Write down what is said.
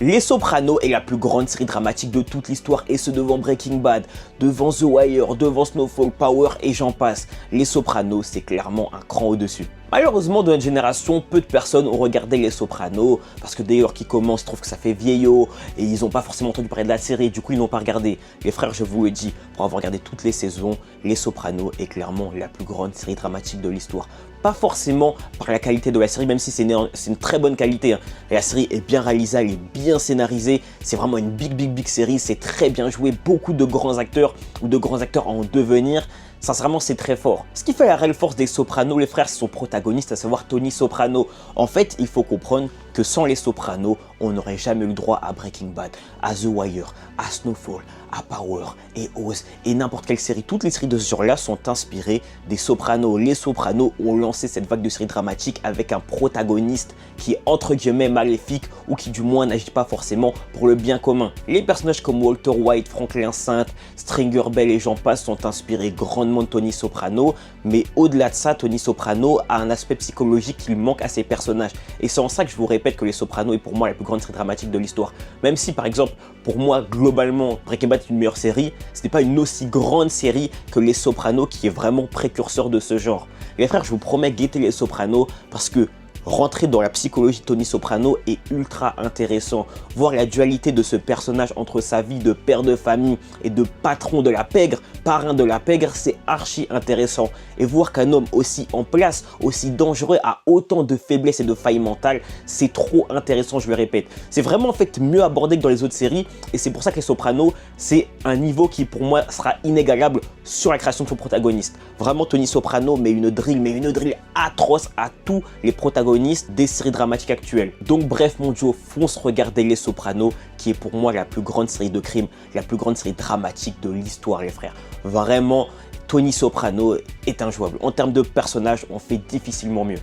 Les Sopranos est la plus grande série dramatique de toute l'histoire et ce devant Breaking Bad, devant The Wire, devant Snowfall, Power et j'en passe. Les Sopranos c'est clairement un cran au-dessus. Malheureusement, dans notre génération, peu de personnes ont regardé Les Sopranos parce que dès lors qu'ils commencent, ils trouvent que ça fait vieillot et ils n'ont pas forcément entendu parler de la série, du coup ils n'ont pas regardé. Les frères, je vous le dis, pour avoir regardé toutes les saisons, Les Sopranos est clairement la plus grande série dramatique de l'histoire. Pas forcément par la qualité de la série, même si c'est une très bonne qualité. La série est bien réalisée, elle est bien scénarisée, c'est vraiment une big série, c'est très bien joué, beaucoup de grands acteurs ou de grands acteurs en devenir. Sincèrement, c'est très fort. Ce qui fait la réelle force des Sopranos, les frères, c'est son protagoniste, à savoir Tony Soprano. En fait, il faut comprendre que sans les Sopranos, on n'aurait jamais eu le droit à Breaking Bad, à The Wire, à Snowfall, à Power et Oz et n'importe quelle série. Toutes les séries de ce genre-là sont inspirées des Sopranos. Les Sopranos ont lancé cette vague de séries dramatiques avec un protagoniste qui est entre guillemets maléfique ou qui du moins n'agit pas forcément pour le bien commun. Les personnages comme Walter White, Franklin Saint, Stringer Bell et j'en passe sont inspirés grandement de Tony Soprano, mais au-delà de ça, Tony Soprano a un aspect psychologique qu'il manque à ses personnages. Et c'est en ça que je vous répète que Les Sopranos est pour moi la plus grande série dramatique de l'histoire. Même si par exemple, pour moi, globalement, Breaking Bad est une meilleure série, ce n'est pas une aussi grande série que Les Sopranos qui est vraiment précurseur de ce genre. Les frères, je vous promets, guettez Les Sopranos parce que rentrer dans la psychologie de Tony Soprano est ultra intéressant. Voir la dualité de ce personnage entre sa vie de père de famille et de patron de la pègre, parrain de la pègre, c'est archi intéressant. Et voir qu'un homme aussi en place, aussi dangereux, a autant de faiblesses et de failles mentales, c'est trop intéressant, je le répète. C'est vraiment en fait mieux abordé que dans les autres séries et c'est pour ça que Les Sopranos, c'est un niveau qui pour moi sera inégalable sur la création de son protagoniste. Vraiment, Tony Soprano met une drill atroce à tous les protagonistes des séries dramatiques actuelles. Donc bref mon duo, fonce regarder Les Sopranos qui est pour moi la plus grande série de crimes, la plus grande série dramatique de l'histoire les frères. Vraiment, Tony Soprano est injouable. En termes de personnages, on fait difficilement mieux.